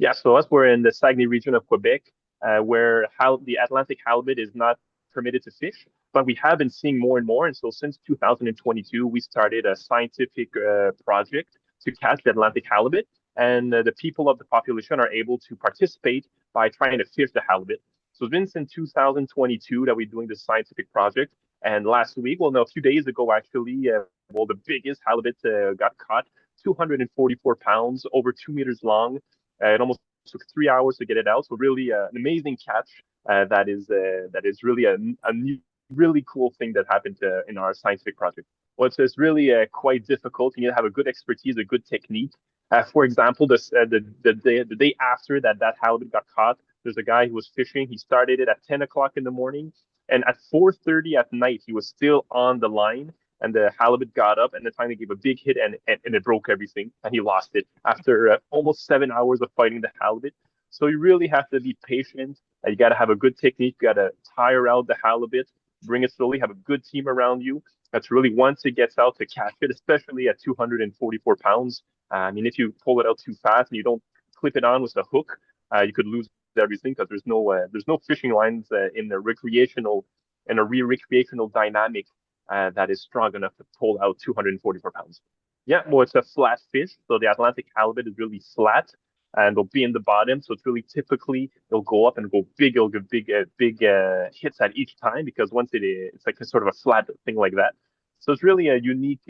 Yeah, so us, we're in the Saguenay region of Quebec, where the Atlantic halibut is not permitted to fish, but we have been seeing more and more. And so since 2022, we started a scientific project to catch the Atlantic halibut. And the people of the population are able to participate by trying to fish the halibut. So it's been since 2022 that we're doing this scientific project. And last week, well, no, a few days ago, actually, well, the biggest halibut got caught, 244 pounds, over 2 meters long. It almost took 3 hours to get it out. So really an amazing catch. That is really a new, really cool thing that happened in our scientific project. Well, it's really quite difficult. You need to have a good expertise, a good technique. For example, the day after that halibut got caught, there's a guy who was fishing. He started it at 10 o'clock in the morning, and at 4:30 at night, he was still on the line. And the halibut got up and then finally gave a big hit, and it broke everything, and he lost it after almost 7 hours of fighting the halibut. So you really have to be patient. You got to have a good technique. You got to tire out the halibut, bring it slowly, have a good team around you. That's really once it gets out to catch it, especially at 244 pounds. I mean, if you pull it out too fast and you don't clip it on with a hook, you could lose everything because there's no fishing lines in the recreational dynamic that is strong enough to pull out 244 pounds. Yeah, well, it's a flat fish, so the Atlantic halibut is really flat, and they'll be in the bottom. So it's really typically they'll go up and go big. It'll give big hits at each time because once it's like a sort of a flat thing like that. So it's really a unique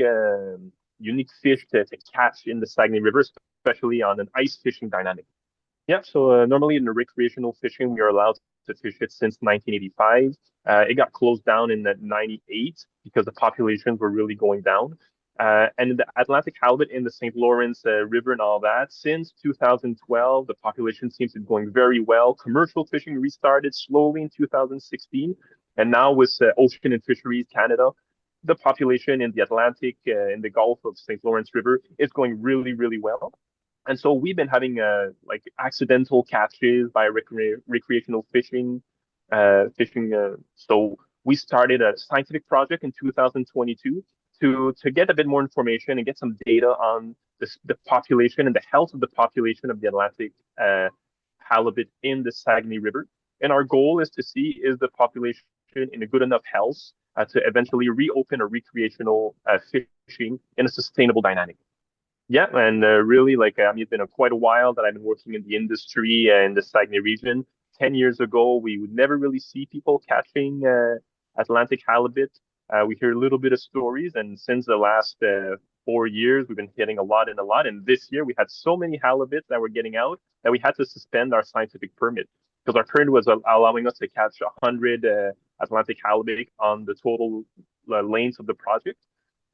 fish to catch in the Saguenay River, especially on an ice fishing dynamic. Yeah, so normally in the recreational fishing, we are allowed to fish it since 1985. It got closed down in 98 because the populations were really going down. And in the Atlantic halibut in the St. Lawrence River and all that, since 2012, the population seems to be going very well. Commercial fishing restarted slowly in 2016. And now with Ocean and Fisheries Canada, the population in the Atlantic, in the Gulf of St. Lawrence River, is going really, really well. And so we've been having like accidental catches by recreational fishing. So we started a scientific project in 2022 to get a bit more information and get some data on the population and the health of the population of the Atlantic halibut in the Saguenay River. And our goal is to see is the population in a good enough health to eventually reopen a recreational fishing in a sustainable dynamic. Yeah, and really, like, I mean, it's been quite a while that I've been working in the industry in the Saguenay region. 10 years ago, we would never really see people catching Atlantic halibut. We hear a little bit of stories, and since the last 4 years, we've been hitting a lot and a lot. And this year, we had so many halibuts that were getting out that we had to suspend our scientific permit because our permit was allowing us to catch 100 Atlantic halibut on the total lanes of the project.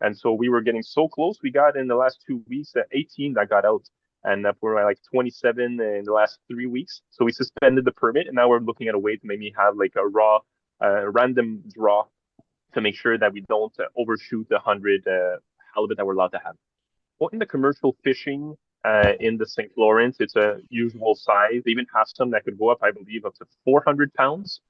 And so we were getting so close. We got in the last 2 weeks 18 that got out, and we're like 27 in the last 3 weeks. So we suspended the permit, and now we're looking at a way to maybe have like a random draw to make sure that we don't overshoot the 100 halibut that we're allowed to have. Well, in the commercial fishing in the St. Lawrence, it's a usual size. They even have some that could go up, I believe, up to 400 pounds.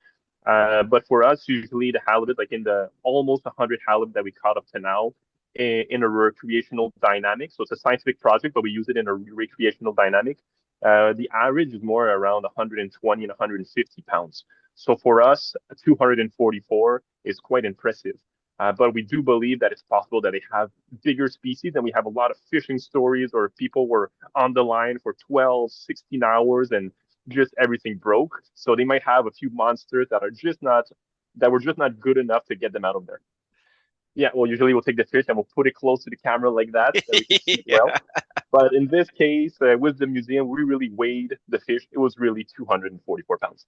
But for us, usually the halibut, like in the almost 100 halibut that we caught up to now, in a recreational dynamic. So it's a scientific project, but we use it in a recreational dynamic. The average is more around 120 and 150 pounds. So for us, 244 is quite impressive. But we do believe that it's possible that they have bigger species, and we have a lot of fishing stories or people were on the line for 12, 16 hours and just everything broke. So they might have a few monsters that were just not good enough to get them out of there. Yeah, well, usually we'll take the fish and we'll put it close to the camera like that so we can see it Yeah. well. But in this case, with the museum, we really weighed the fish. It was really 244 pounds.